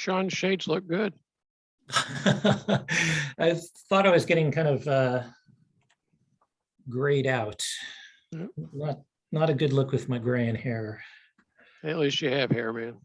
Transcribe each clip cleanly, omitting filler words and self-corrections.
Sean's shades look good. I thought I was getting kind of grayed out. Yep. Not a good look with my gray in hair. At least you have hair, man.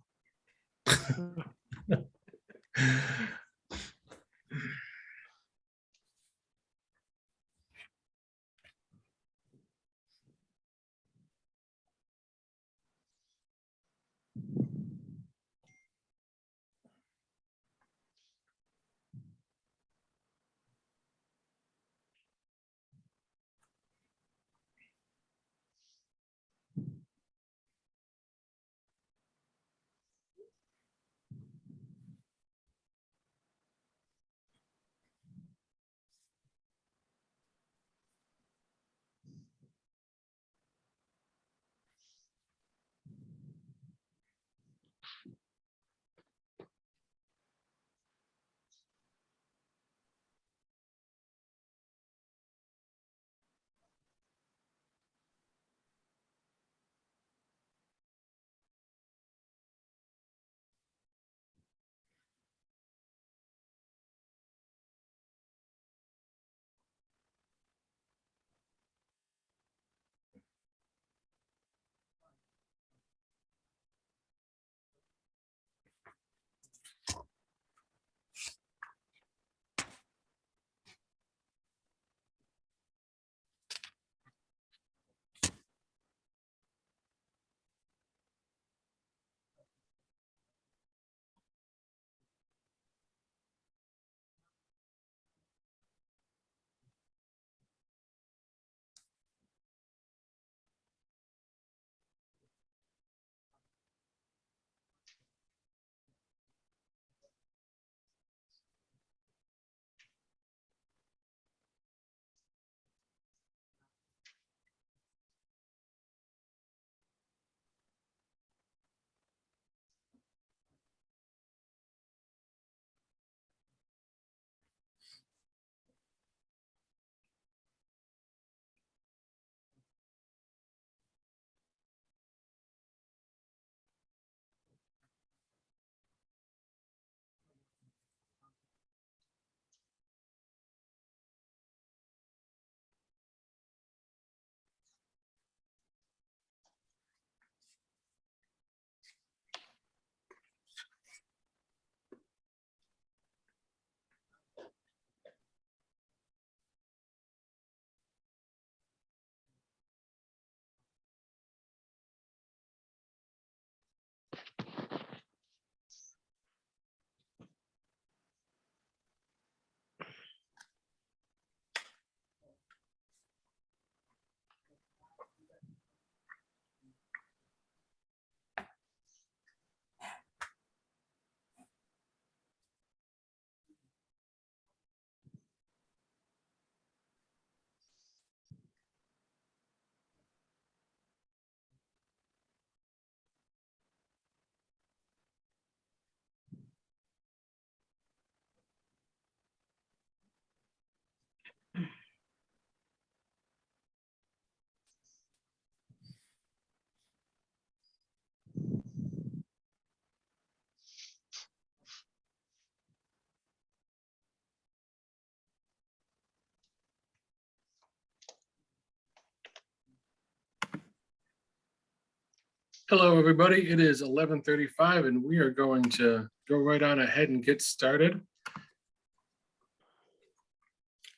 Hello, everybody. It is 11:35, and we are going to go right on ahead and get started.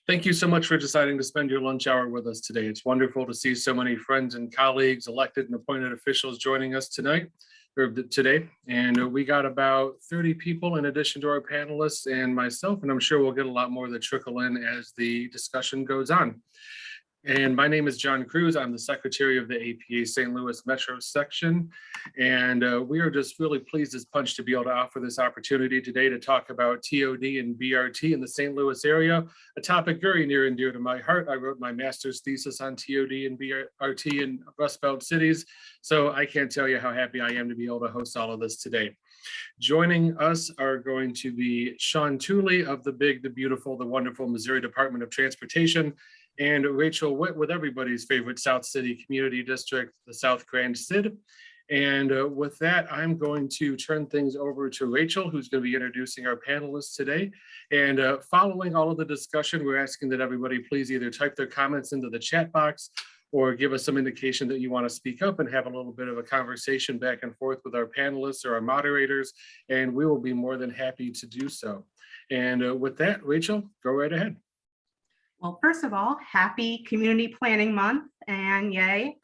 Thank you so much for deciding to spend your lunch hour with us today. It's wonderful to see so many friends and colleagues, elected and appointed officials joining us tonight or today. And we got about 30 people in addition to our panelists and myself, and I'm sure we'll get a lot more that trickle in as the discussion goes on. And my name is John Cruz. I'm the Secretary of the APA St. Louis Metro Section. And we are just really pleased as punch to be able to offer this opportunity today to talk about TOD and BRT in the St. Louis area, a topic very near and dear to my heart. I wrote my master's thesis on TOD and BRT in Rust Belt cities. So I can't tell you how happy I am to be able to host all of this today. Joining us are going to be Sean Tooley of the big, the beautiful, the wonderful Missouri Department of Transportation, and Rachel Witt with everybody's favorite South City Community District, the South Grand CID. And with that, I'm going to turn things over to Rachel, who's going to be introducing our panelists today. And following all of the discussion, we're asking that everybody please either type their comments into the chat box or give us some indication that you want to speak up and have a little bit of a conversation back and forth with our panelists or our moderators, and we will be more than happy to do so. And with that, Rachel, go right ahead. Well, first of all, happy Community Planning Month, and yay,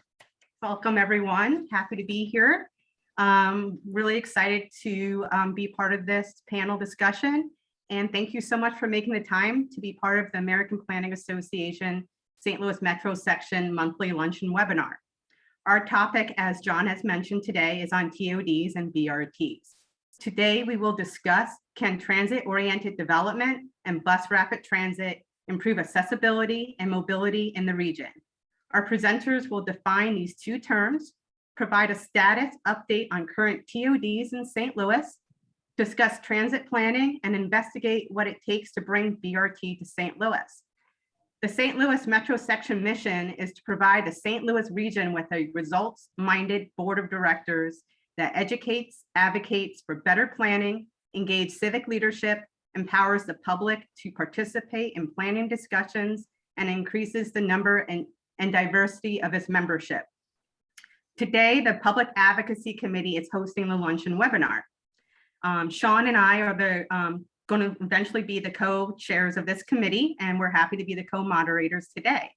welcome everyone. Happy to be here. Really excited to be part of this panel discussion, and thank you so much for making the time to be part of the American Planning Association St. Louis Metro Section Monthly Luncheon Webinar. Our topic, as John has mentioned today, is on TODs and BRTs. Today, we will discuss, can transit-oriented development and bus rapid transit improve accessibility and mobility in the region? Our presenters will define these two terms, provide a status update on current TODs in St. Louis, discuss transit planning, and investigate what it takes to bring BRT to St. Louis. The St. Louis Metro Section mission is to provide the St. Louis region with a results-minded board of directors that educates, advocates for better planning, engage civic leadership, empowers the public to participate in planning discussions, and increases the number and diversity of its membership. Today, the Public Advocacy Committee is hosting the Luncheon webinar. Sean and I are going to eventually be the co-chairs of this committee, and we're happy to be the co-moderators today.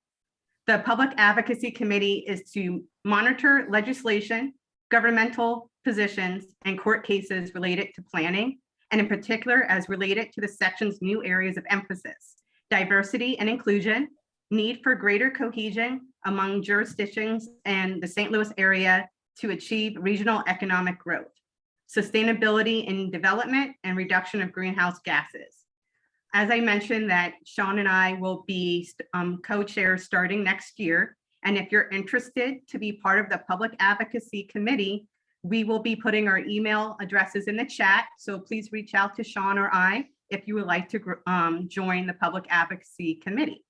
The Public Advocacy Committee is to monitor legislation, governmental positions, and court cases related to planning, and in particular as related to the section's new areas of emphasis: diversity and inclusion, need for greater cohesion among jurisdictions and the St. Louis area to achieve regional economic growth, sustainability in development, and reduction of greenhouse gases. As I mentioned, that Sean and I will be co-chairs starting next year. And if you're interested to be part of the Public Advocacy Committee, we will be putting our email addresses in the chat. So please reach out to Sean or I if you would like to join the Public Advocacy Committee.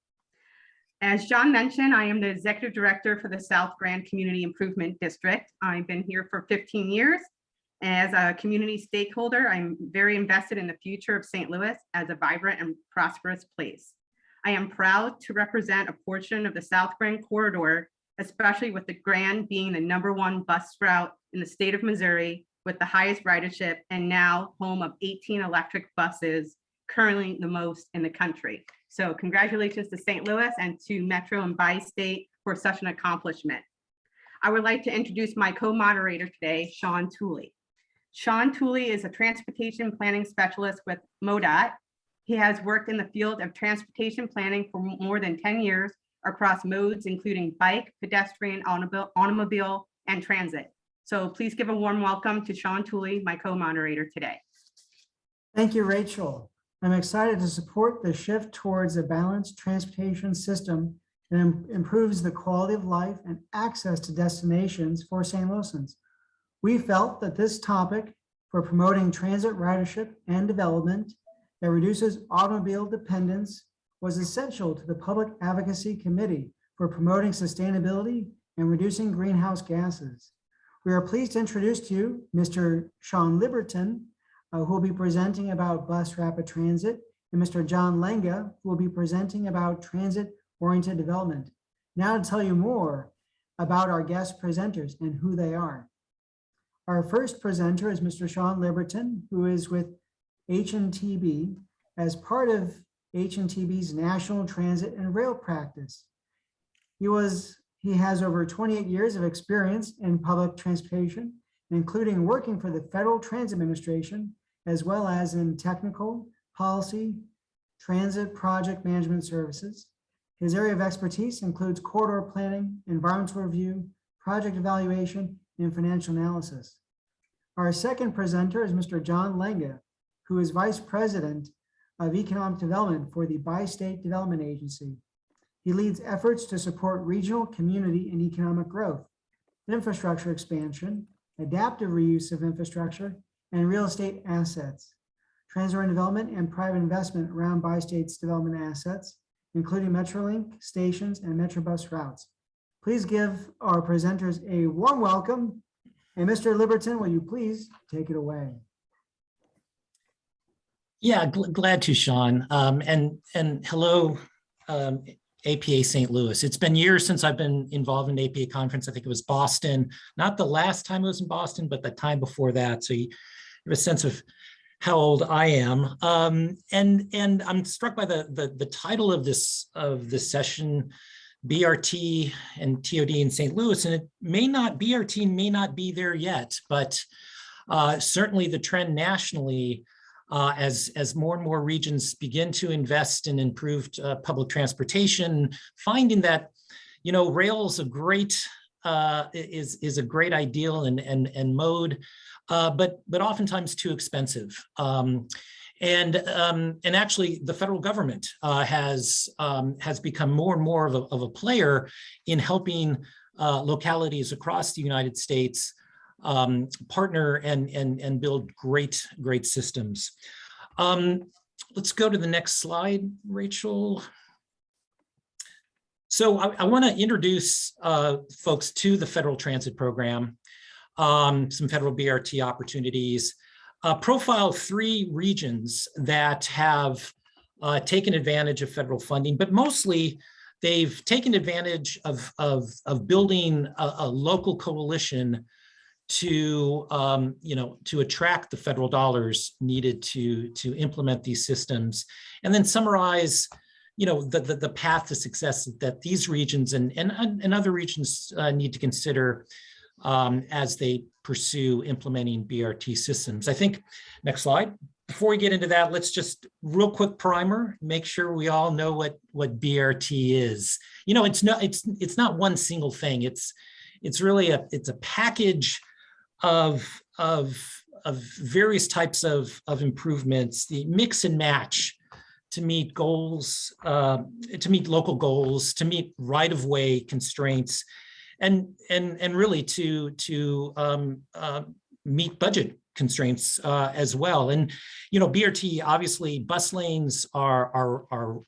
As John mentioned, I am the Executive Director for the South Grand Community Improvement District. I've been here for 15 years. As a community stakeholder, I'm very invested in the future of St. Louis as a vibrant and prosperous place. I am proud to represent a portion of the South Grand corridor, especially with the Grand being the #1 bus route in the state of Missouri with the highest ridership, and now home of 18 electric buses, currently the most in the country. So congratulations to St. Louis and to Metro and Bi-State for such an accomplishment. I would like to introduce my co-moderator today, Sean Tooley. Sean Tooley is a transportation planning specialist with MoDOT. He has worked in the field of transportation planning for more than 10 years across modes, including bike, pedestrian, automobile, and transit. So please give a warm welcome to Sean Tooley, my co-moderator today. Thank you, Rachel. I'm excited to support the shift towards a balanced transportation system that improves the quality of life and access to destinations for St. Louisans. We felt that this topic for promoting transit ridership and development that reduces automobile dependence was essential to the Public Advocacy Committee for promoting sustainability and reducing greenhouse gases. We are pleased to introduce to you Mr. Sean Liberton, who will be presenting about bus rapid transit, and Mr. John Lenga, who will be presenting about transit-oriented development. Now to tell you more about our guest presenters and who they are. Our first presenter is Mr. Sean Liberton, who is with HNTB as part of HNTB's National Transit and Rail practice. He has over 28 years of experience in public transportation, including working for the Federal Transit Administration, as well as in technical, policy, transit project management services. His area of expertise includes corridor planning, environmental review, project evaluation, and financial analysis. Our second presenter is Mr. John Lenga, who is Vice President of Economic Development for the Bi-State Development Agency. He leads efforts to support regional, community, and economic growth, infrastructure expansion, adaptive reuse of infrastructure, and real estate assets, transit development and private investment around Bi-State's development assets, including Metrolink stations and Metrobus routes. Please give our presenters a warm welcome And Mr. Liberton, will you please take it away? Yeah, glad to, Sean. And hello, APA St. Louis. It's been years since I've been involved in an APA conference. I think it was Boston, not the last time I was in Boston, but the time before that. So you have a sense of how old I am. And I'm struck by the title of this session, BRT and TOD in St. Louis. And BRT may not be there yet, but certainly the trend nationally, as more and more regions begin to invest in improved public transportation, finding that, rail is a great ideal and mode, but oftentimes too expensive. And actually, the federal government has become more and more of a player in helping localities across the United States partner and build great systems. Let's go to the next slide, Rachel. So I want to introduce folks to the federal transit program, some federal BRT opportunities, profile 3 regions that have taken advantage of federal funding, but mostly they've taken advantage of building a local coalition to attract the federal dollars needed to implement these systems, and then summarize the path to success that these regions and other regions need to consider as they pursue implementing BRT systems. I think, next slide. Before we get into that, let's just real quick primer, make sure we all know what BRT is. It's not one single thing. It's really a package of various types of improvements, the mix and match to meet goals, to meet local goals, to meet right-of-way constraints, and really to meet budget constraints as well. And BRT, obviously, bus lanes are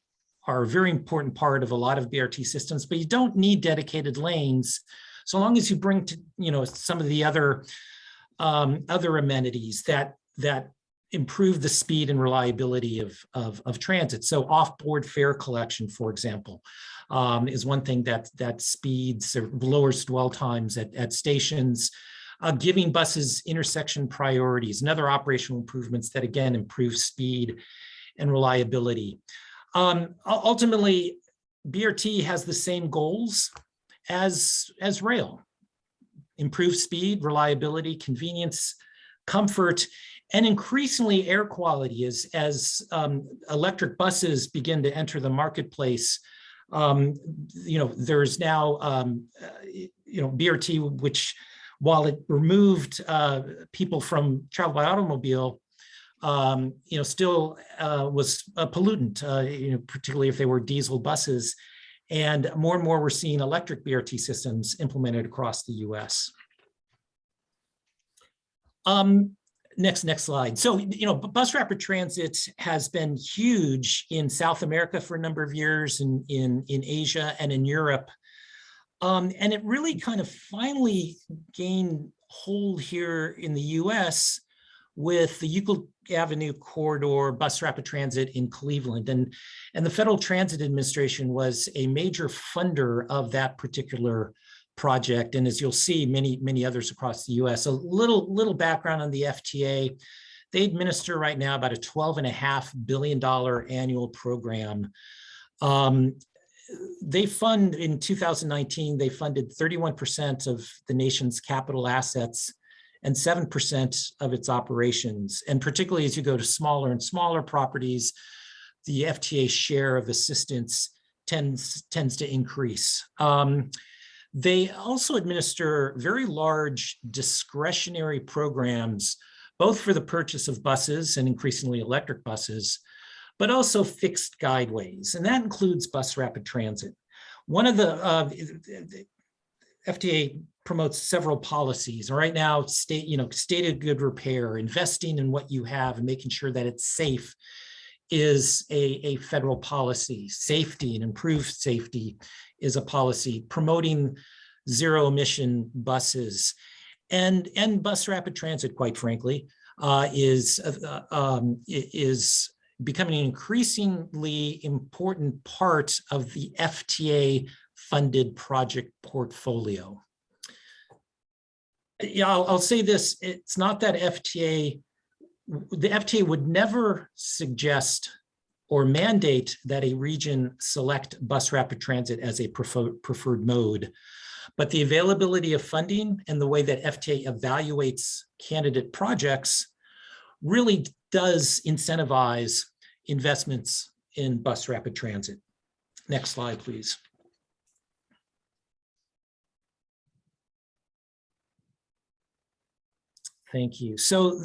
a very important part of a lot of BRT systems, but you don't need dedicated lanes so long as you bring to some of the other amenities that improve the speed and reliability of transit. So off-board fare collection, for example, is one thing that speeds or lowers dwell times at stations, giving buses intersection priorities and other operational improvements that, again, improve speed and reliability. Ultimately, BRT has the same goals as rail: improve speed, reliability, convenience, comfort, and increasingly air quality as electric buses begin to enter the marketplace. There's now BRT, which, while it removed people from travel by automobile, still was a pollutant, particularly if they were diesel buses. And more we're seeing electric BRT systems implemented across the US. Next slide. So, bus rapid transit has been huge in South America for a number of years, in Asia and in Europe. And it really kind of finally gained hold here in the US with the Euclid Avenue corridor bus rapid transit in Cleveland. And the Federal Transit Administration was a major funder of that particular project. And as you'll see, many others across the US. A little background on the FTA. They administer right now about a $12.5 billion annual program. They fund, in 2019, they funded 31% of the nation's capital assets and 7% of its operations. And particularly as you go to smaller and smaller properties, the FTA share of assistance tends to increase. They also administer very large discretionary programs, both for the purchase of buses and increasingly electric buses, but also fixed guideways, and that includes bus rapid transit. One of the FTA promotes several policies. Right now, state of good repair, investing in what you have and making sure that it's safe is a federal policy. Safety and improved safety is a policy. Promoting zero emission buses And bus rapid transit, quite frankly, is becoming an increasingly important part of the FTA funded project portfolio. Yeah, I'll say this, it's not that the FTA would never suggest or mandate that a region select bus rapid transit as a preferred mode, but the availability of funding and the way that FTA evaluates candidate projects really does incentivize investments in bus rapid transit. Next slide, please. Thank you. So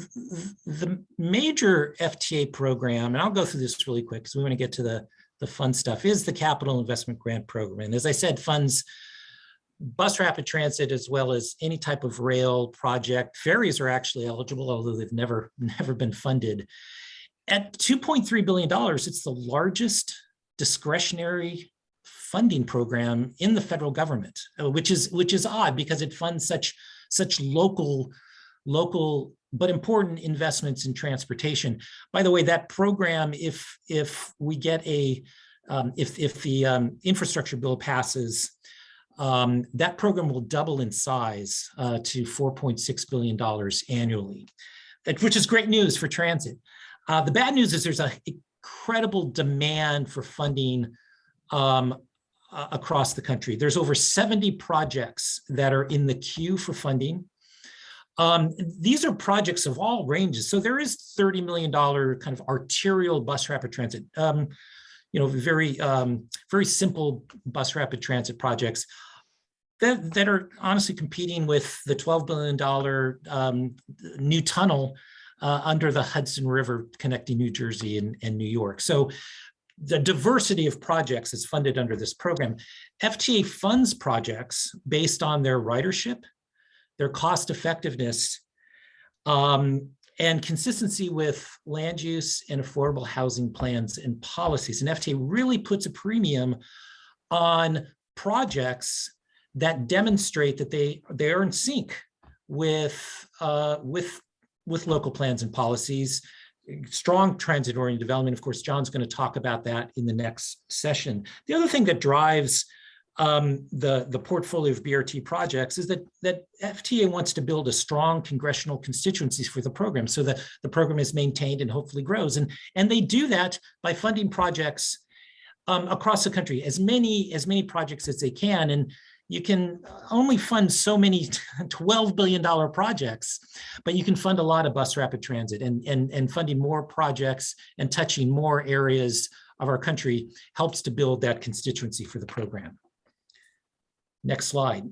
the major FTA program, and I'll go through this really quick because we want to get to the fun stuff, is the Capital Investment Grant Program. And as I said, funds bus rapid transit as well as any type of rail project. Ferries are actually eligible, although they've never been funded. At $2.3 billion, it's the largest discretionary funding program in the federal government, which is odd because it funds such local but important investments in transportation. By the way, that program, if we get if the infrastructure bill passes, that program will double in size to $4.6 billion annually, which is great news for transit. The bad news is there's an incredible demand for funding across the country. There's over 70 projects that are in the queue for funding. These are projects of all ranges. So there is $30 million kind of arterial bus rapid transit, very simple bus rapid transit projects that are honestly competing with the $12 billion new tunnel under the Hudson River connecting New Jersey and New York. So the diversity of projects is funded under this program. FTA funds projects based on their ridership, their cost effectiveness, and consistency with land use and affordable housing plans and policies. And FTA really puts a premium on projects that demonstrate that they are in sync with local plans and policies, strong transit-oriented development. Of course, John's going to talk about that in the next session. The other thing that drives the portfolio of BRT projects is that FTA wants to build a strong congressional constituencies for the program so that the program is maintained and hopefully grows. And they do that by funding projects across the country, as many projects as they can. And you can only fund so many $12 billion projects, but you can fund a lot of bus rapid transit, and funding more projects and touching more areas of our country helps to build that constituency for the program. Next slide.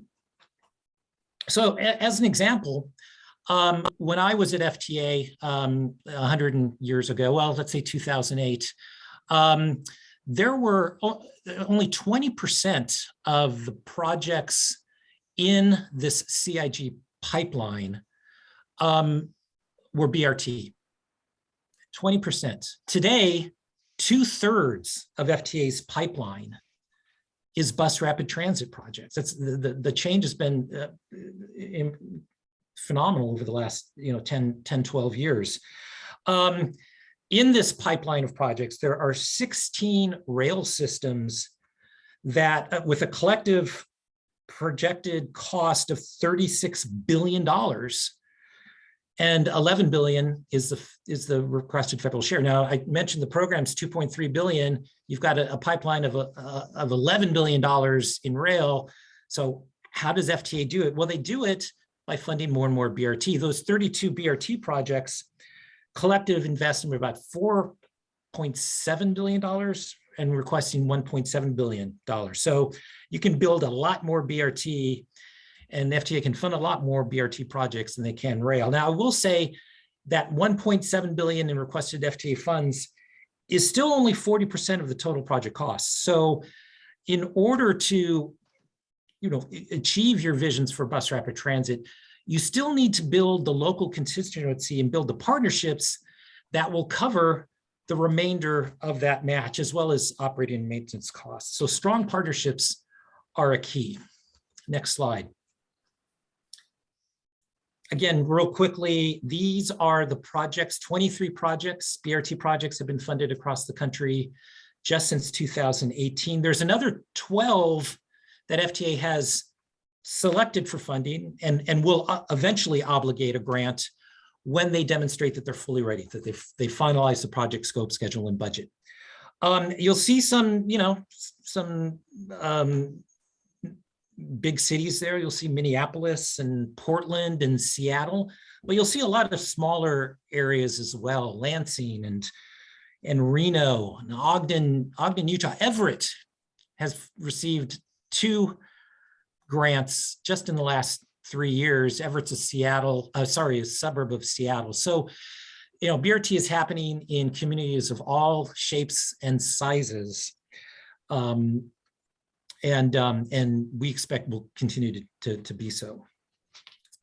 So as an example, when I was at FTA 100 years ago, well, let's say 2008, there were only 20% of the projects in this CIG pipeline were BRT, 20%. Today, 2/3 of FTA's pipeline is bus rapid transit projects. That's the change has been phenomenal over the last 10, 12 years. In this pipeline of projects, there are 16 rail systems that, with a collective projected cost of $36 billion, and $11 billion is the requested federal share. Now, I mentioned the program's $2.3 billion. You've got a pipeline of $11 billion in rail. So how does FTA do it? Well, they do it by funding more and more BRT. Those 32 BRT projects, collective investment of about $4.7 billion and requesting $1.7 billion. So you can build a lot more BRT, and FTA can fund a lot more BRT projects than they can rail. Now, I will say that $1.7 billion in requested FTA funds is still only 40% of the total project costs. So in order to achieve your visions for bus rapid transit, you still need to build the local constituency and build the partnerships that will cover the remainder of that match, as well as operating and maintenance costs. So strong partnerships are a key. Next slide. Again, real quickly, these are the projects, 23 projects, BRT projects have been funded across the country just since 2018. There's another 12 that FTA has selected for funding and will eventually obligate a grant when they demonstrate that they're fully ready, that they finalize the project scope, schedule, and budget. You'll see some, some big cities there. You'll see Minneapolis and Portland and Seattle, but you'll see a lot of smaller areas as well, Lansing and Reno, and Ogden, Utah. Everett has received 2 grants just in the last 3 years. Everett's a suburb of Seattle. So, BRT is happening in communities of all shapes and sizes. And we expect will continue to be so.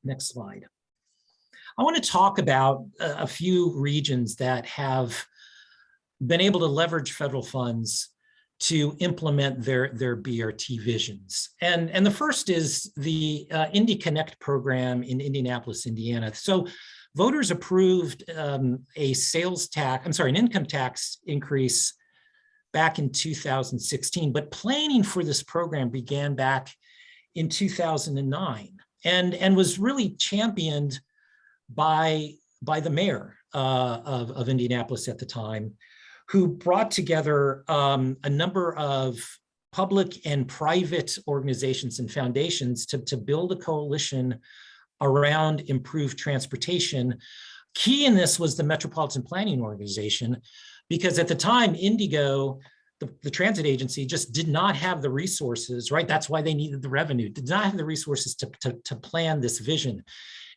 Next slide. I want to talk about a few regions that have been able to leverage federal funds to implement their BRT visions. And the first is the Indy Connect program in Indianapolis, Indiana. So voters approved an income tax increase back in 2016, but planning for this program began back in 2009 and was really championed by the mayor of Indianapolis at the time, who brought together a number of public and private organizations and foundations to build a coalition around improved transportation. Key in this was the Metropolitan Planning Organization, because at the time, Indigo, the transit agency, just did not have the resources, right? That's why they needed the revenue, did not have the resources to plan this vision.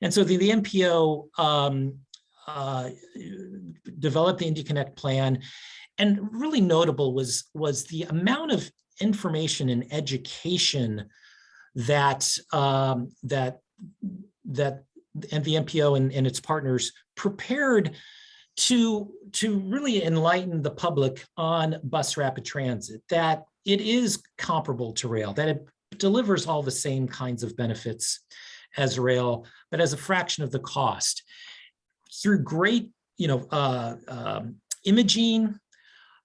And so the MPO developed the Indy Connect plan, and really notable was the amount of information and education that that the MPO and its partners prepared to really enlighten the public on bus rapid transit, that it is comparable to rail, that it delivers all the same kinds of benefits as rail, but as a fraction of the cost. Through great, imaging,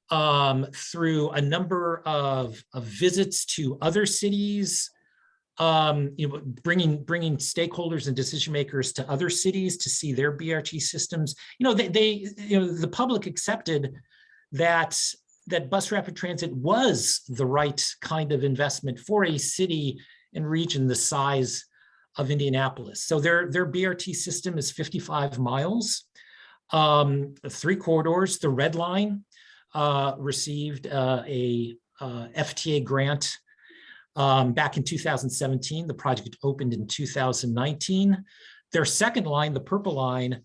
through a number of visits to other cities, bringing stakeholders and decision makers to other cities to see their BRT systems. The public accepted that bus rapid transit was the right kind of investment for a city and region the size of Indianapolis. So their BRT system is 55 miles, 3 corridors. The Red Line received a FTA grant back in 2017. The project opened in 2019. Their second line, the Purple Line,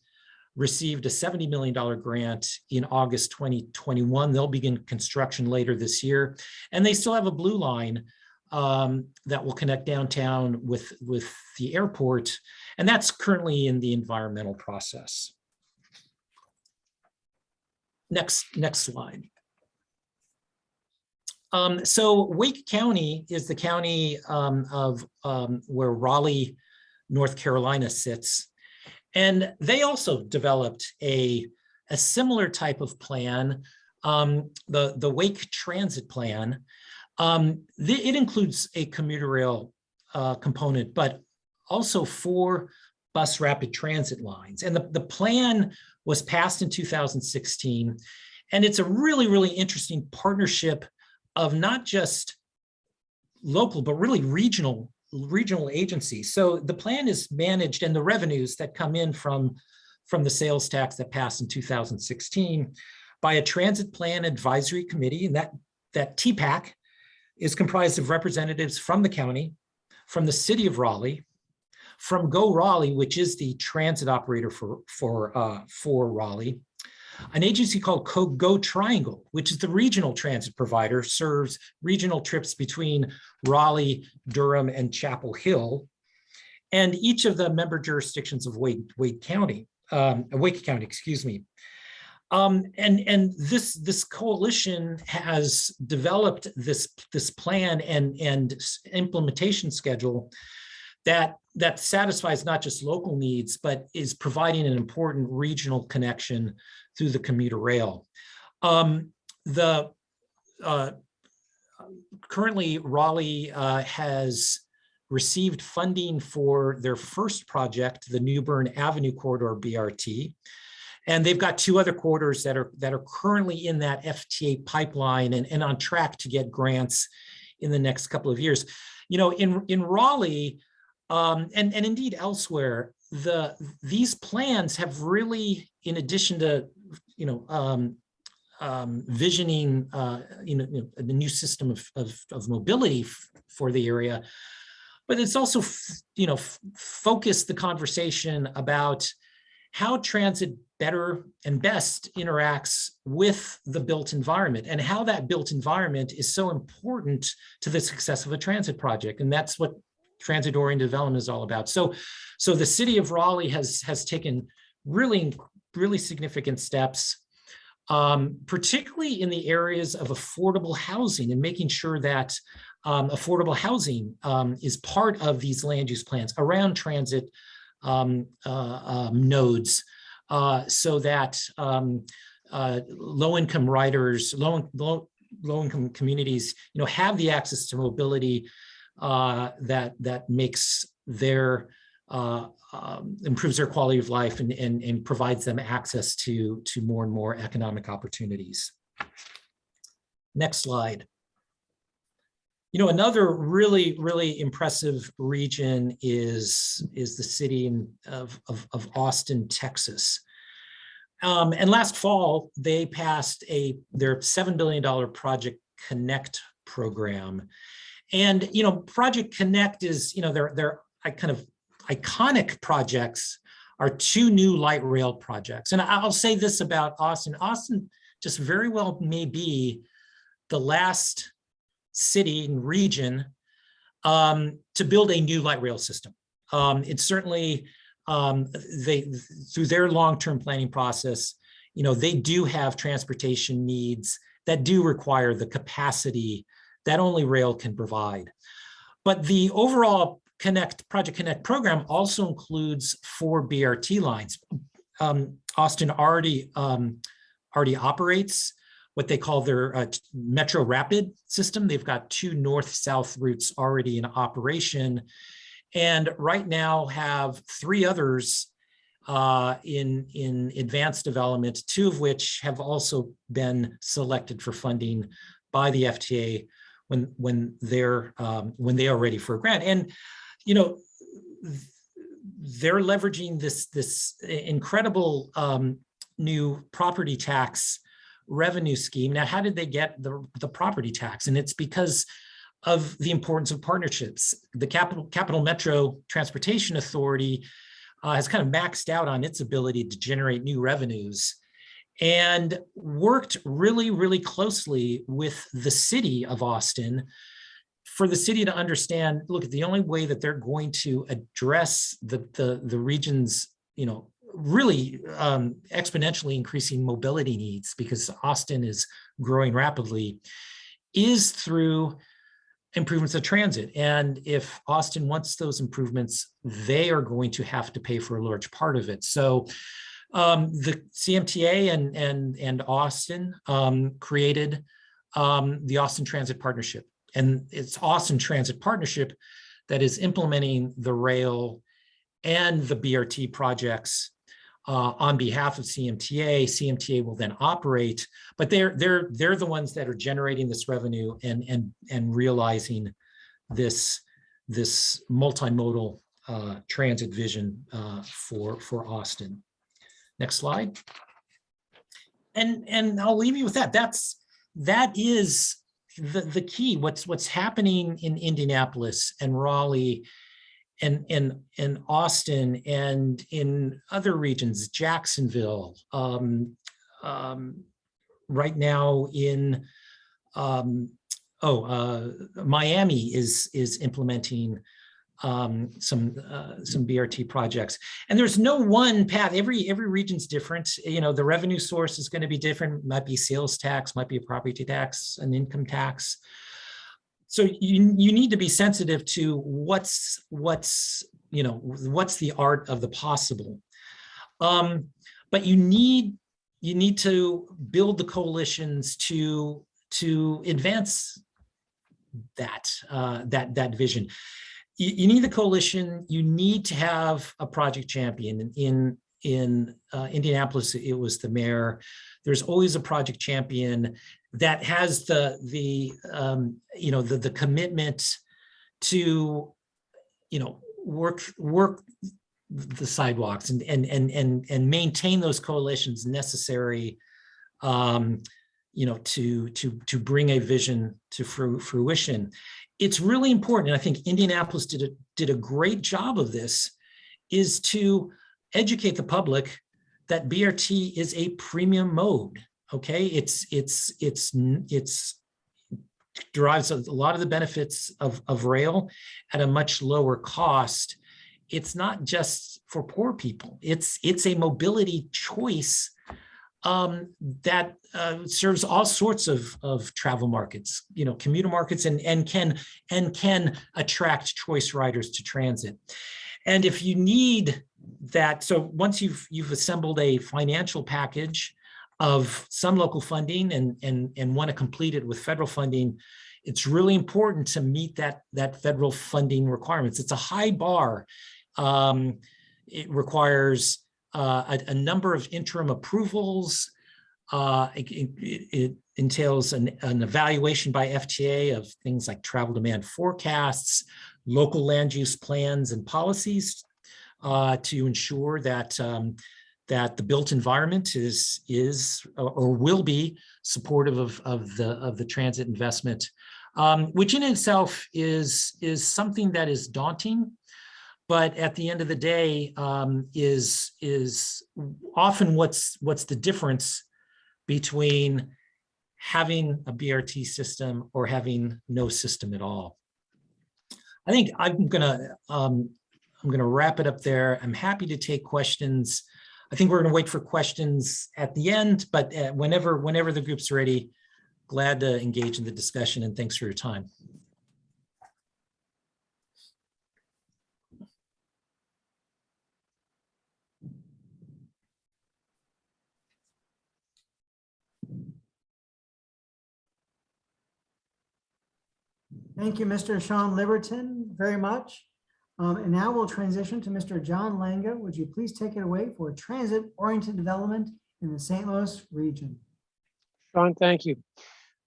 received a $70 million grant in August 2021. They'll begin construction later this year. And they still have a Blue Line that will connect downtown with the airport. And that's currently in the environmental process. Next slide. So Wake County is the county of where Raleigh, North Carolina sits. And they also developed a similar type of plan, the Wake Transit Plan. It includes a commuter rail component, but also 4 bus rapid transit lines. And the plan was passed in 2016. And it's a really, really interesting partnership of not just local, but really regional agencies. So the plan is managed, and the revenues that come in from the sales tax that passed in 2016 by a transit plan advisory committee. And that TPAC is comprised of representatives from the county, from the city of Raleigh, from Go Raleigh, which is the transit operator for Raleigh, an agency called Go Triangle, which is the regional transit provider, serves regional trips between Raleigh, Durham, and Chapel Hill, and each of the member jurisdictions of Wake County, excuse me. And this coalition has developed this plan and implementation schedule that satisfies not just local needs, but is providing an important regional connection through the commuter rail. Currently, Raleigh has received funding for their first project, the New Bern Avenue Corridor BRT. And they've got 2 other corridors that are currently in that FTA pipeline and on track to get grants in the next couple of years. You know, in Raleigh, and indeed elsewhere, these plans have really, in addition to, you know, visioning, the new system of mobility for the area, but it's also, focused the conversation about how transit better and best interacts with the built environment and how that built environment is so important to the success of a transit project. And that's what transit-oriented development is all about. So the city of Raleigh has taken really significant steps, particularly in the areas of affordable housing and making sure that affordable housing is part of these land use plans around transit nodes, so that low-income riders, low-income communities, have the access to mobility that makes their improves their quality of life and provides them access to more and more economic opportunities. Next slide. Another really impressive region is the city of Austin, Texas. And last fall, they passed their $7 billion Project Connect program. And, Project Connect is, their kind of iconic projects are 2 new light rail projects. And I'll say this about Austin. Austin just very well may be the last city and region to build a new light rail system. It's certainly, through their long-term planning process, they do have transportation needs that do require the capacity that only rail can provide. But the overall Project Connect program also includes 4 BRT lines. Austin already operates what they call their Metro Rapid system. They've got 2 north-south routes already in operation, and right now have 3 others in advanced development, 2 of which have also been selected for funding by the FTA when they are ready for a grant. And they're leveraging this incredible new property tax revenue scheme. Now, how did they get the property tax? And it's because of the importance of partnerships. The Capital Metro Transportation Authority has kind of maxed out on its ability to generate new revenues and worked really closely with the city of Austin for the city to understand, look, the only way that they're going to address the region's, really exponentially increasing mobility needs, because Austin is growing rapidly, is through improvements of transit. And if Austin wants those improvements, they are going to have to pay for a large part of it. So the CMTA and Austin created the Austin Transit Partnership. And it's Austin Transit Partnership that is implementing the rail and the BRT projects on behalf of CMTA. CMTA will then operate, but they're the ones that are generating this revenue and realizing this multimodal transit vision for Austin. Next slide. And I'll leave you with that. That is the key. What's happening in Indianapolis and Raleigh and in Austin and in other regions, Jacksonville, right now in Miami is implementing some BRT projects. And there's no one path. Every region's different. The revenue source is going to be different. Might be sales tax, might be a property tax, an income tax. So you need to be sensitive to what's the art of the possible. But you need to build the coalitions to advance that vision. You need the coalition. You need to have a project champion. In Indianapolis, it was the mayor. There's always a project champion that has the commitment to work the sidewalks and maintain those coalitions necessary to bring a vision to fruition. It's really important, and I think Indianapolis did a great job of this, is to educate the public that BRT is a premium mode. Okay, it's derives a lot of the benefits of rail at a much lower cost. It's not just for poor people. It's a mobility choice that serves all sorts of travel markets, commuter markets, and can attract choice riders to transit. And if you need that, so once you've assembled a financial package of some local funding and want to complete it with federal funding, it's really important to meet that federal funding requirements. It's a high bar. It requires a number of interim approvals. It entails an evaluation by FTA of things like travel demand forecasts, local land use plans and policies to ensure that the built environment is or will be supportive of the transit investment, which in itself is something that is daunting, but at the end of the day is often what's the difference between having a BRT system or having no system at all. I think I'm gonna wrap it up there. I'm happy to take questions. I think we're gonna wait for questions at the end, but whenever the group's ready, glad to engage in the discussion, and thanks for your time. Thank you, Mr. Sean Liberton, very much. And now we'll transition to Mr. John Langa. Would you please take it away for transit-oriented development in the St. Louis region? Sean, thank you.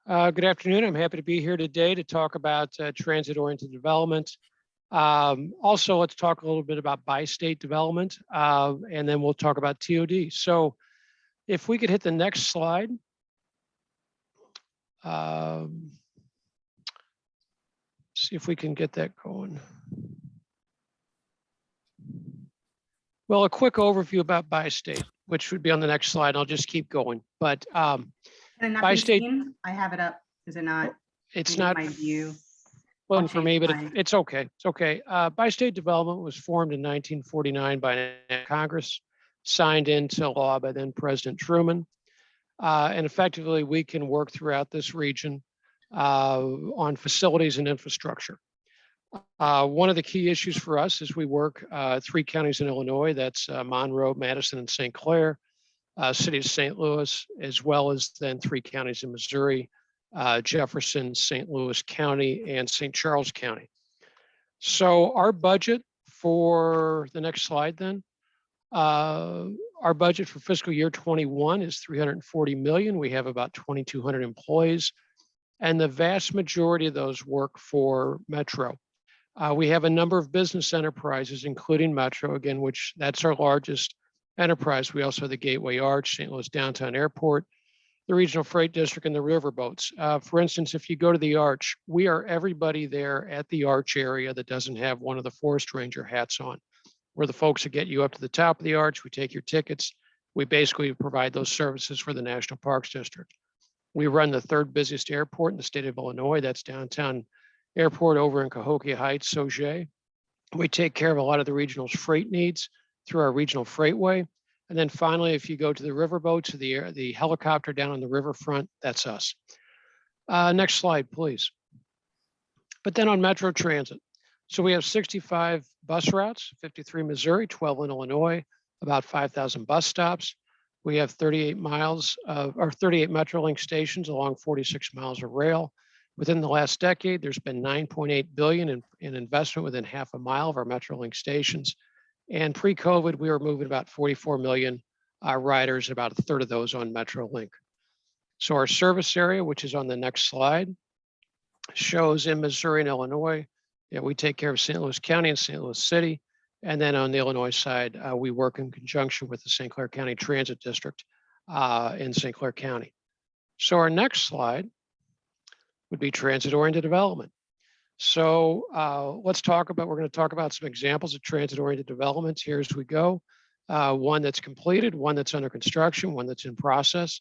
Good afternoon. I'm happy to be here today to talk about transit-oriented development. Also, let's talk a little bit about bi-state development, and then we'll talk about TOD. So if we could hit the next slide. See if we can get that going. Well, a quick overview about bi-state, which would be on the next slide. I'll just keep going. But bi-state, I have it up. Is it not? It's not my view. Well, for me, but mine. it's okay. It's okay. Bi-state development was formed in 1949 by Congress, signed into law by then President Truman. And effectively, we can work throughout this region on facilities and infrastructure. One of the key issues for us is we work 3 counties in Illinois, that's Monroe, Madison, and St. Clair, city of St. Louis, as well as then 3 counties in Missouri, Jefferson, St. Louis County, and St. Charles County. So our budget for the next slide then, our budget for fiscal year 21 is $340 million. We have about 2,200 employees, and the vast majority of those work for Metro. We have a number of business enterprises, including Metro, again, which that's our largest enterprise. We also have the Gateway Arch, St. Louis Downtown Airport, the Regional Freight District, and the riverboats. For instance, if you go to the Arch, we are everybody there at the Arch area that doesn't have one of the forest ranger hats on. We're the folks that get you up to the top of the Arch. We take your tickets. We basically provide those services for the National Parks District. We run the 3rd busiest airport in the state of Illinois. That's Downtown Airport over in Cahokia Heights, Sauget. We take care of a lot of the regional's freight needs through our regional freightway. And then finally, if you go to the riverboats, the helicopter down on the riverfront, that's us. Next slide, please. But then on Metro Transit, so we have 65 bus routes, 53 Missouri, 12 in Illinois, about 5,000 bus stops. We have 38 miles of, or 38 Metrolink stations along 46 miles of rail. Within the last decade, there's been 9.8 billion in investment within half a mile of our Metrolink stations. And pre-COVID, we were moving about 44 million riders, about a third of those on Metrolink. So our service area, which is on the next slide, shows in Missouri and Illinois, we take care of St. Louis County and St. Louis City. And then on the Illinois side, we work in conjunction with the St. Clair County Transit District in St. Clair County. So our next slide would be transit-oriented development. So we're going to talk about some examples of transit-oriented developments here as we go. One that's completed, one that's under construction, one that's in process.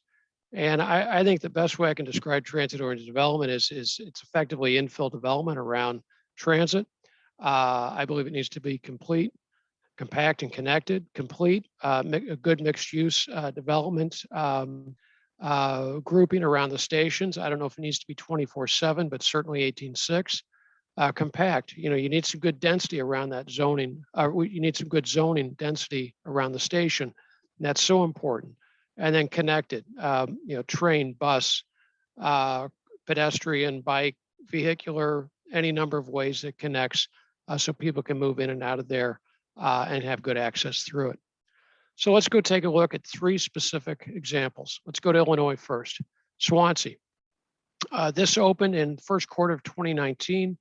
And I think the best way I can describe transit-oriented development is it's effectively infill development around transit. I believe it needs to be complete, compact and connected, complete, a good mixed use development grouping around the stations. I don't know if it needs to be 24/7, but certainly 18/6. Compact, you need some good density around that zoning. You need some good zoning density around the station. And that's so important. And then connected, train, bus, pedestrian, bike, vehicular, any number of ways that connects so people can move in and out of there and have good access through it. So let's go take a look at 3 specific examples. Let's go to Illinois first. Swansea. This opened in first quarter of 2019,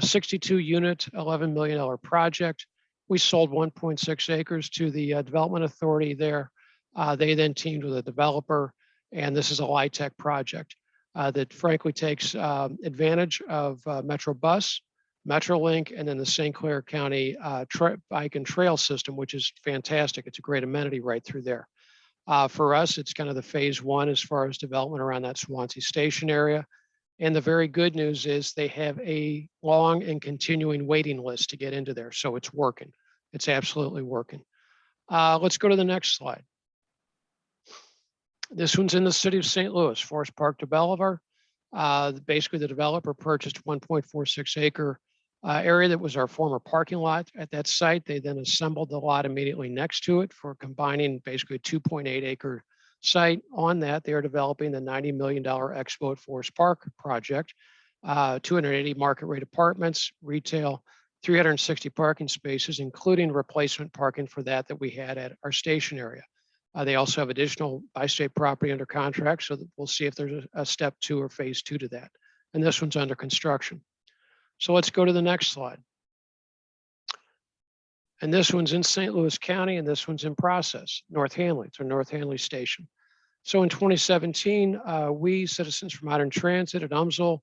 62 unit, $11 million project. We sold 1.6 acres to the Development Authority there. They then teamed with a developer, and this is a LIHTC project that frankly takes advantage of Metro Bus, Metrolink, and then the St. Clair County bike and trail system, which is fantastic. It's a great amenity right through there. For us, it's kind of the phase 1 as far as development around that Swansea station area. And the very good news is they have a long and continuing waiting list to get into there. So it's working. It's absolutely working. Let's go to the next slide. This one's in the city of St. Louis, Forest Park to Bellevue. Basically, the developer purchased 1.46 acre area that was our former parking lot at that site. They then assembled the lot immediately next to it for combining basically a 2.8 acre site. On that, they are developing the $90 million Expo at Forest Park project, 280 market rate apartments, retail, 360 parking spaces, including replacement parking for that we had at our station area. They also have additional bi-state property under contract, so that we'll see if there's a step 2 or phase 2 to that. And this one's under construction. So let's go to the next slide. And this one's in St. Louis County, and this one's in process, North Hanley. It's our North Hanley station. So in 2017, we, Citizens for Modern Transit at UMSL,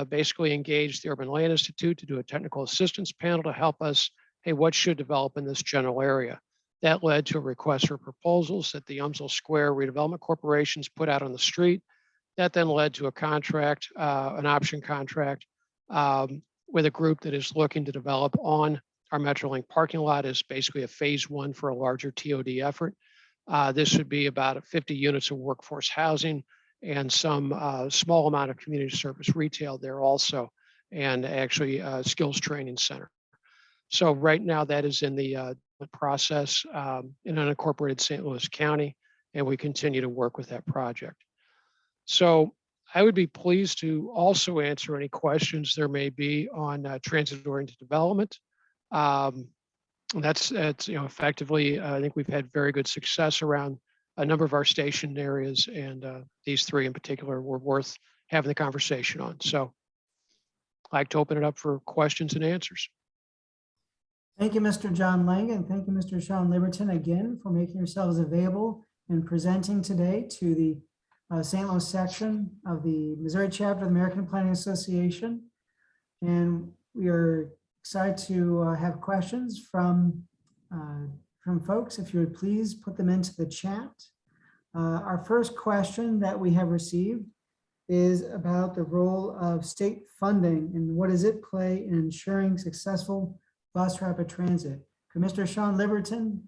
basically engaged the Urban Land Institute to do a technical assistance panel to help us, hey, what should develop in this general area? That led to a request for proposals that the UMSL Square Redevelopment Corporations put out on the street. That then led to a contract, an option contract with a group that is looking to develop on our Metrolink parking lot as basically a phase 1 for a larger TOD effort. This would be about 50 units of workforce housing and some small amount of community service retail there also, and actually a skills training center. So right now that is in the process in unincorporated St. Louis County, and we continue to work with that project. So I would be pleased to also answer any questions there may be on transit-oriented development. That's effectively, I think we've had very good success around a number of our station areas, and these 3 in particular were worth having the conversation on. So I'd like to open it up for questions and answers. Thank you, Mr. John Lang, and thank you, Mr. Sean Liberton, again for making yourselves available and presenting today to the St. Louis section of the Missouri chapter of the American Planning Association. And we are excited to have questions from folks. If you would please put them into the chat. Our first question that we have received is about the role of state funding and what does it play in ensuring successful bus rapid transit. Could Mr. Sean Liberton?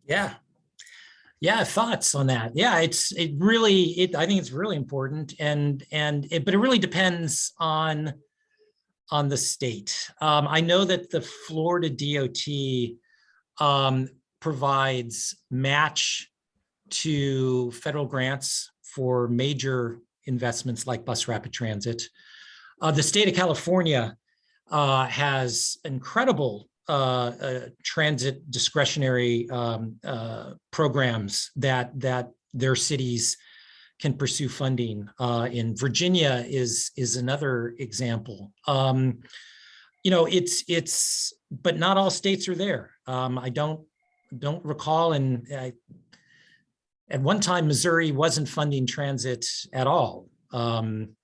Yeah, thoughts on that. Yeah, I think it's really important, but it really depends on on the state. I know that the Florida DOT provides match to federal grants for major investments like bus rapid transit. The state of California has incredible transit discretionary programs that their cities can pursue funding. In Virginia is another example. But not all states are there. I don't recall, and at one time Missouri wasn't funding transit at all. And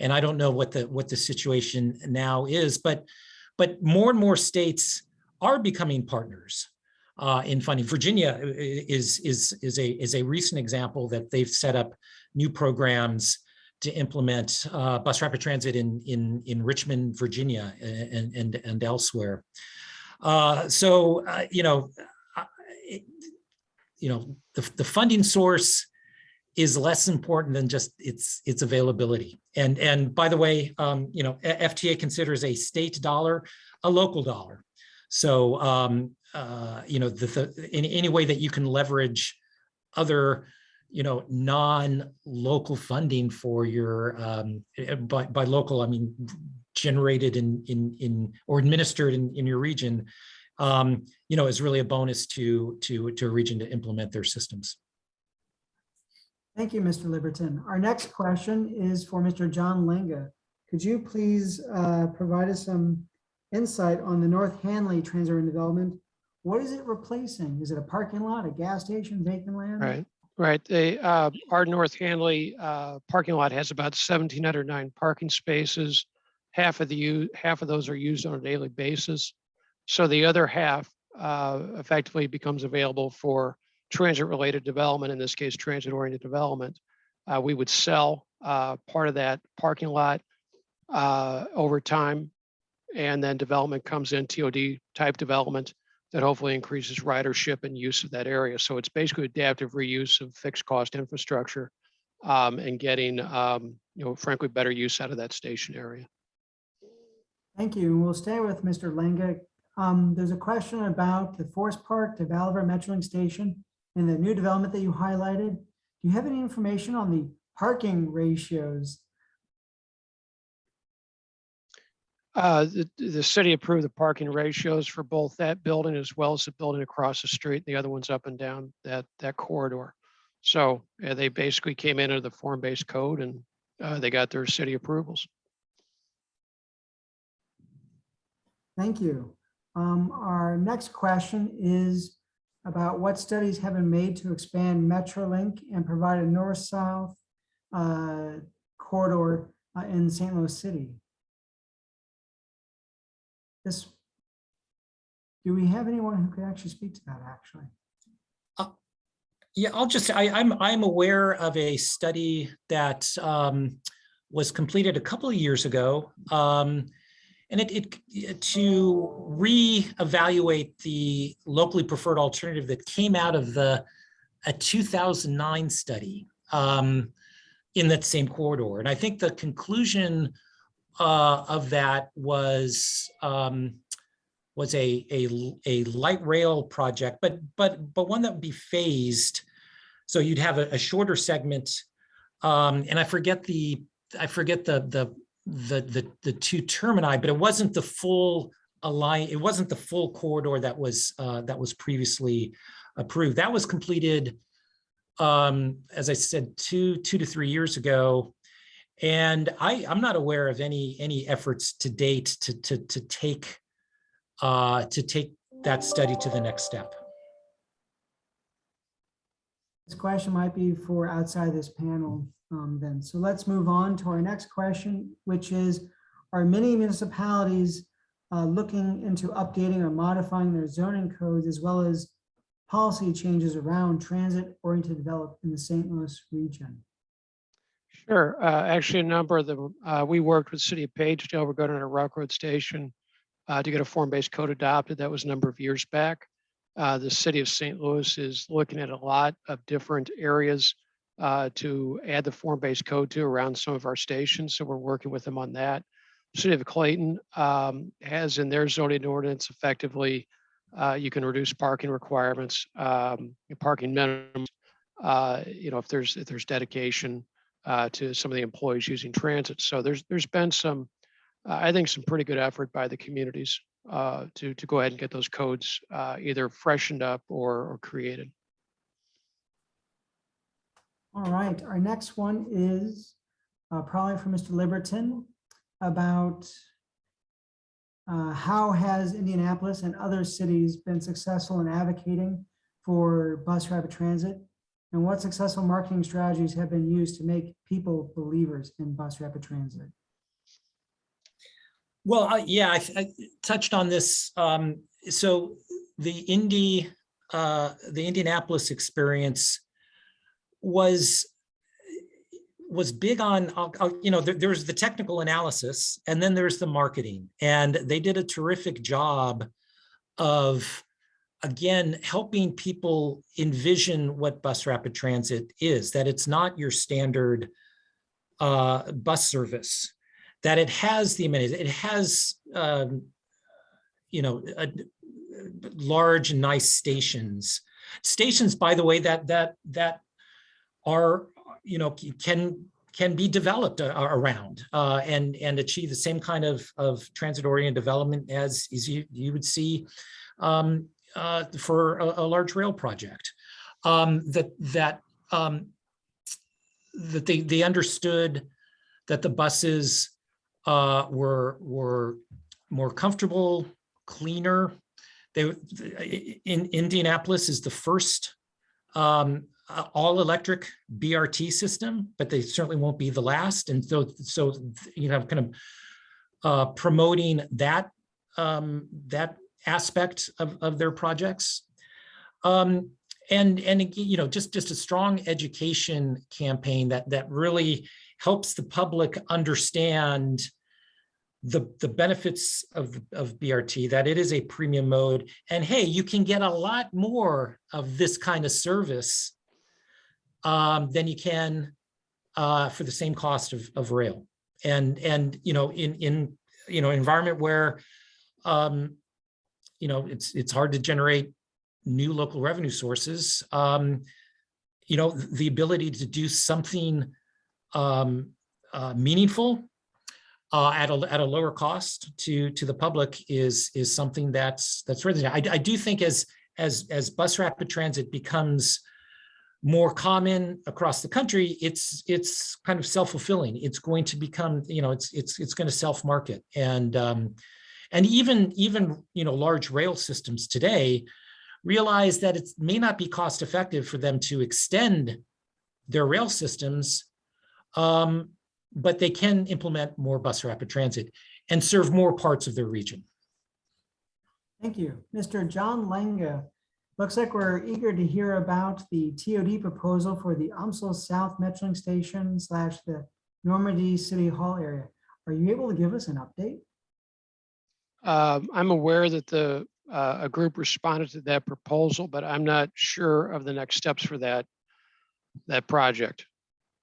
I don't know what the situation now is, but more and more states are becoming partners in funding. Virginia is a recent example that they've set up new programs to implement bus rapid transit in Richmond, Virginia, and elsewhere. The funding source is less important than just its availability. And by the way, FTA considers a state dollar a local dollar. So in any way that you can leverage other non-local funding for your by local, I mean generated in or administered in your region, is really a bonus to a region to implement their systems. Thank you, Mr. Liberton. Our next question is for Mr. John Lenga. Could you please provide us some insight on the North Hanley Transit Ring development? What is it replacing? Is it a parking lot, a gas station, vacant land? Right. Our North Hanley parking lot has about 1,709 parking spaces. Half of those are used on a daily basis. So the other half effectively becomes available for transit-related development, in this case, transit-oriented development. We would sell part of that parking lot over time, and then development comes in, TOD type development, that hopefully increases ridership and use of that area. So it's basically adaptive reuse of fixed cost infrastructure and getting, frankly, better use out of that station area. Thank you. We'll stay with Mr. Lenga. There's a question about the Forest Park to Bolivar Metrolink Station and the new development that you highlighted. Do you have any information on the parking ratios? The city approved the parking ratios for both that building as well as the building across the street. The other one's up and down that corridor. So they basically came in under the form-based code and they got their city approvals. Thank you. Our next question is about what studies have been made to expand Metrolink and provide a north-south corridor in St. Louis City. Do we have anyone who could actually speak to that actually? Yeah, I'm aware of a study that was completed a couple of years ago. And it to reevaluate the locally preferred alternative that came out of a 2009 study in that same corridor. And I think the conclusion of that was a light rail project, but one that would be phased. So you'd have a shorter segment, and I forget the two termini, but it wasn't the full it wasn't the full corridor that was previously approved. That was completed, as I said, two to 3 years ago, and I'm not aware of any efforts to date to take that study to the next step. This question might be for outside this panel then. So let's move on to our next question, which is, are many municipalities looking into updating or modifying their zoning codes as well as policy changes around transit-oriented development in the St. Louis region? Sure. Actually, a number of them. We worked with City of Pagedale regarding a Rock Road Station to get a form-based code adopted. That was a number of years back. The City of St. Louis is looking at a lot of different areas to add the form-based code to around some of our stations. So we're working with them on that. City of Clayton has in their zoning ordinance effectively, you can reduce parking requirements, parking minimums, if there's dedication to some of the employees using transit. So there's been some, I think, some pretty good effort by the communities to go ahead and get those codes either freshened up or created. All right, our next one is probably for Mr. Liberton about how has Indianapolis and other cities been successful in advocating for bus rapid transit? And what successful marketing strategies have been used to make people believers in bus rapid transit? Well, yeah, I touched on this. So the Indianapolis experience was big on, there's the technical analysis and then there's the marketing. And they did a terrific job of, again, helping people envision what bus rapid transit is, that it's not your standard bus service, that it has the amenities, it has, large, nice stations. Stations, by the way, that are, can be developed around and achieve the same kind of transit-oriented development as you would see for a large rail project. That they understood that the buses were more comfortable, cleaner. In Indianapolis is the first all-electric BRT system, but they certainly won't be the last. And so kind of promoting that aspect of their projects. And just a strong education campaign that really helps the public understand the benefits of BRT, that it is a premium mode, and hey, you can get a lot more of this kind of service than you can for the same cost of rail. And in environment where it's hard to generate new local revenue sources, the ability to do something meaningful at a lower cost to the public is something that's resonating. I do think as bus rapid transit becomes more common across the country, it's kind of self-fulfilling. It's going to become, it's going to self-market, and even large rail systems today realize that it may not be cost effective for them to extend their rail systems, but they can implement more bus rapid transit and serve more parts of their region. Thank you. Mr. John Lenga, looks like we're eager to hear about the TOD proposal for the UMSL South Metro Station / the Normandy City Hall area. Are you able to give us an update? I'm aware that a group responded to that proposal, but I'm not sure of the next steps for that project.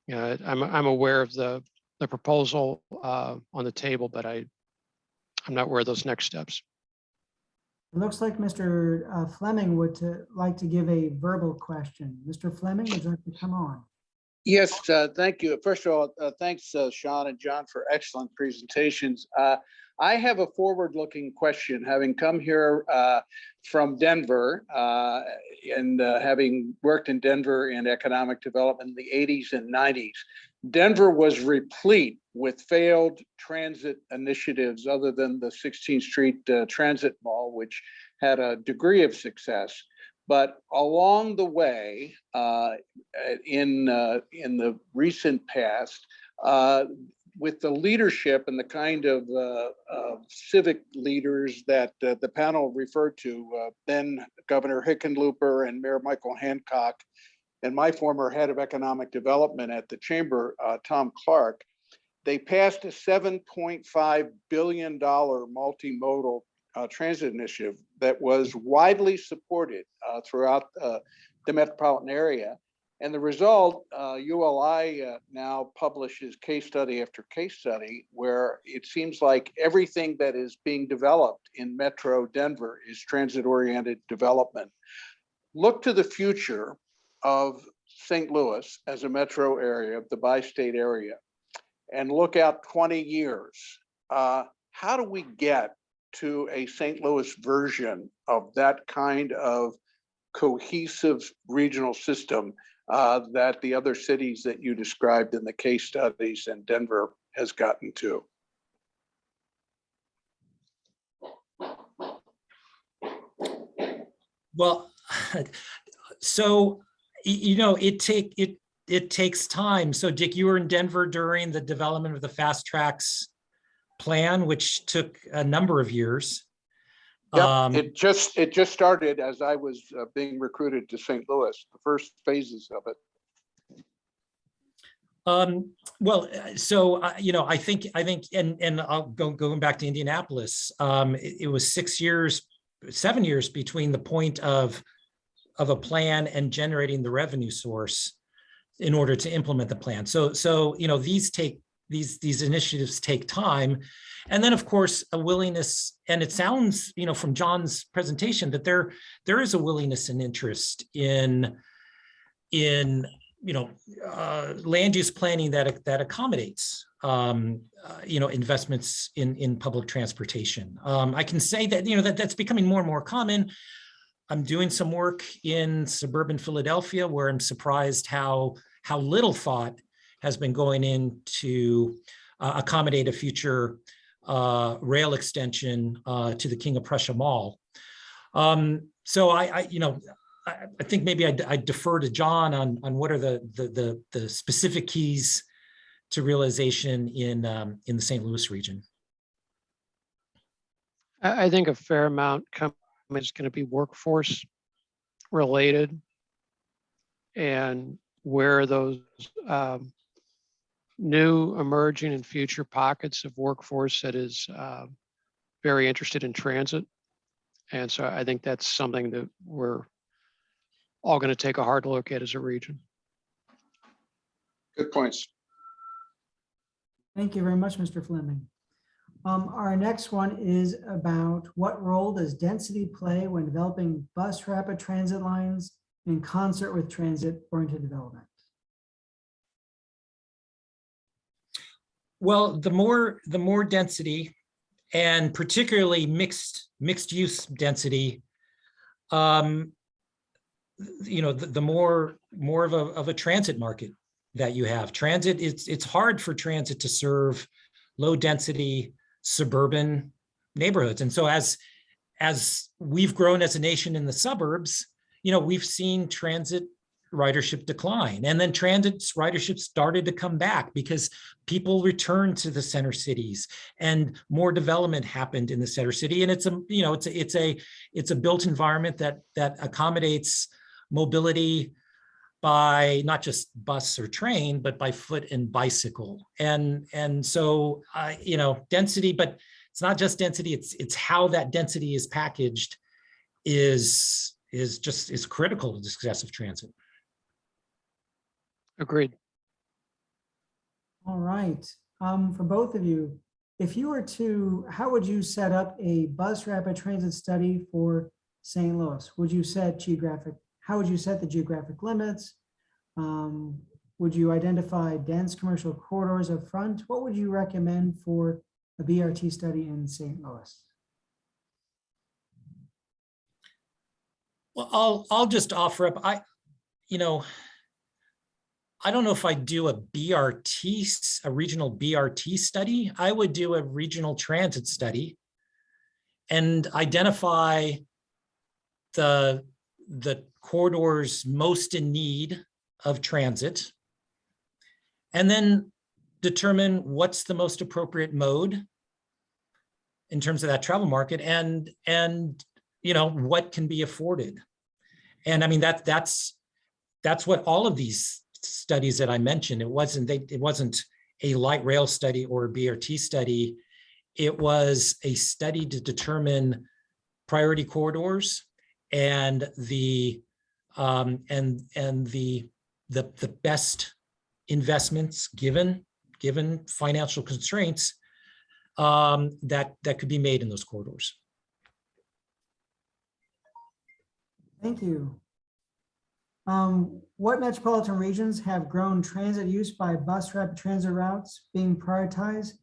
I'm aware of the proposal on the table, but I'm not aware of those next steps. It looks like Mr. Fleming would like to give a verbal question. Mr. Fleming, would you like to come on? Yes, thank you. First of all, thanks, Sean and John, for excellent presentations. I have a forward-looking question, having come here from Denver and having worked in Denver in economic development in the 80s and 90s. Denver was replete with failed transit initiatives other than the 16th Street Transit Mall, which had a degree of success. But along the way, in the recent past, with the leadership and the kind of civic leaders that the panel referred to, then Governor Hickenlooper and Mayor Michael Hancock, and my former head of economic development at the chamber, Tom Clark, they passed a $7.5 billion multimodal transit initiative that was widely supported throughout the metropolitan area. And the result, ULI now publishes case study after case study where it seems like everything that is being developed in Metro Denver is transit-oriented development. Look to the future of St. Louis as a metro area, the bi-state area, and look out 20 years. How do we get to a St. Louis version of that kind of cohesive regional system that the other cities that you described in the case studies and Denver has gotten to? Well, so, you know, it takes time. So Dick, you were in Denver during the development of the Fast Tracks plan, which took a number of years. Yep, it just started as I was being recruited to St. Louis, the first phases of it. Well, so, you know, I think, and I'll going back to Indianapolis, it was 7 years between the point of a plan and generating the revenue source in order to implement the plan. So, you know, these initiatives take time. And then, of course, a willingness, and it sounds, you know, from John's presentation that there is a willingness and interest in you know, land use planning that accommodates, you know, investments in public transportation. I can say that, you know, that's becoming more and more common. I'm doing some work in suburban Philadelphia where I'm surprised how little thought has been going in to accommodate a future rail extension to the King of Prussia Mall. So you know, I think maybe I defer to John on what are the specific keys to realization in the St. Louis region. I think a fair amount is going to be workforce related, and where those new emerging and future pockets of workforce that is very interested in transit. And so I think that's something that we're all going to take a hard look at as a region. Good points. Thank you very much, Mr. Fleming. Our next one is about what role does density play when developing bus rapid transit lines in concert with transit-oriented development? Well, the more density, and particularly mixed use density, you know, the more of a transit market that you have. Transit, it's hard for transit to serve low density suburban neighborhoods. And so as we've grown as a nation in the suburbs, you know, we've seen transit ridership decline, and then transit ridership started to come back because people returned to the center cities and more development happened in the center city. And it's a built environment that accommodates mobility by not just bus or train, but by foot and bicycle. And so, you know, density, but it's not just density, it's how that density is packaged is critical to the success of transit. Agreed. All right, for both of you, if you were to, how would you set up a bus rapid transit study for St. Louis? Would you set how would you set the geographic limits? Would you identify dense commercial corridors up front? What would you recommend for a BRT study in St. Louis? Well, I'll just offer up, I don't know if I'd do a regional BRT study. I would do a regional transit study and identify the corridors most in need of transit, and then determine what's the most appropriate mode in terms of that travel market, and you know, what can be afforded. And I mean, that's what all of these studies that I mentioned, it wasn't a light rail study or a BRT study. It was a study to determine priority corridors and the the best investments given financial constraints that could be made in those corridors. Thank you. What metropolitan regions have grown transit use by bus rapid transit routes being prioritized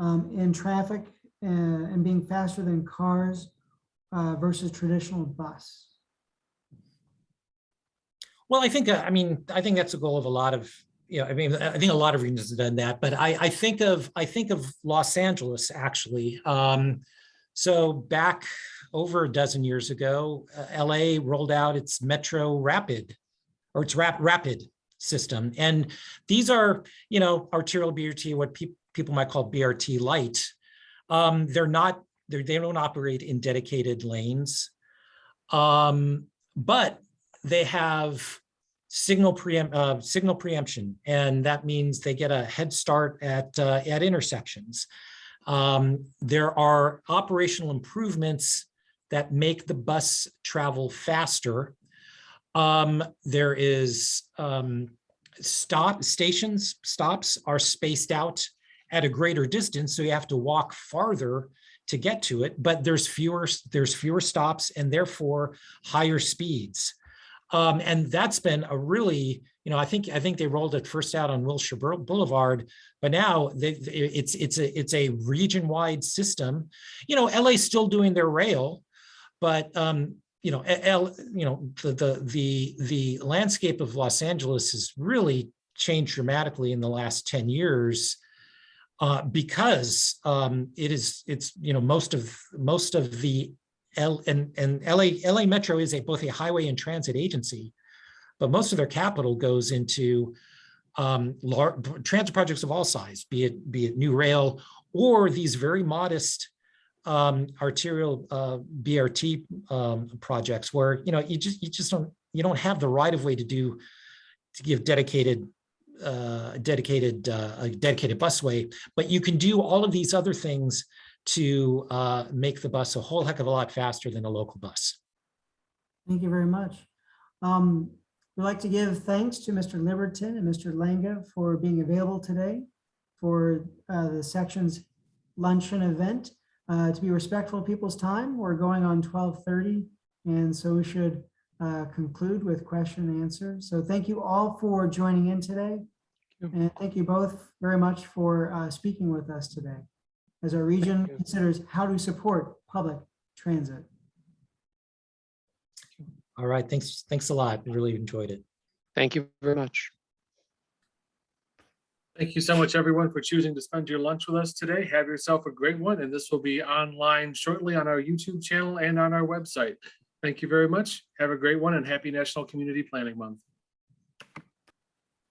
in traffic and being faster than cars versus traditional bus? Well, I think that's a goal of a lot of, I think a lot of regions have done that, but I think of Los Angeles actually. So back over a dozen years ago, LA rolled out its Metro Rapid, or its Rapid system. And these are, arterial BRT, what people might call BRT light. They don't operate in dedicated lanes, but they have signal preemption, and that means they get a head start at intersections. There are operational improvements that make the bus travel faster. There is stops are spaced out at a greater distance, so you have to walk farther to get to it, but there's fewer stops and therefore higher speeds. And that's been a really, I think they rolled it first out on Wilshire Boulevard, but now it's a region-wide system. LA's still doing their rail, but the landscape of Los Angeles has really changed dramatically in the last 10 years because it's most of the LA Metro is both a highway and transit agency, but most of their capital goes into transit projects of all size, be it new rail or these very modest arterial BRT projects where you don't have the right of way to give a dedicated busway, but you can do all of these other things to make the bus a whole heck of a lot faster than a local bus. Thank you very much. We'd like to give thanks to Mr. Liberton and Mr. Langa for being available today for the section's luncheon event. To be respectful of people's time, we're going on 12:30, and so we should conclude with question and answer. So thank you all for joining in today. And thank you both very much for speaking with us today as our region considers how to support public transit. All right, thanks a lot. We really enjoyed it. Thank you very much. Thank you so much, everyone, for choosing to spend your lunch with us today. Have yourself a great one, and this will be online shortly on our YouTube channel and on our website. Thank you very much. Have a great one, and happy National Community Planning Month.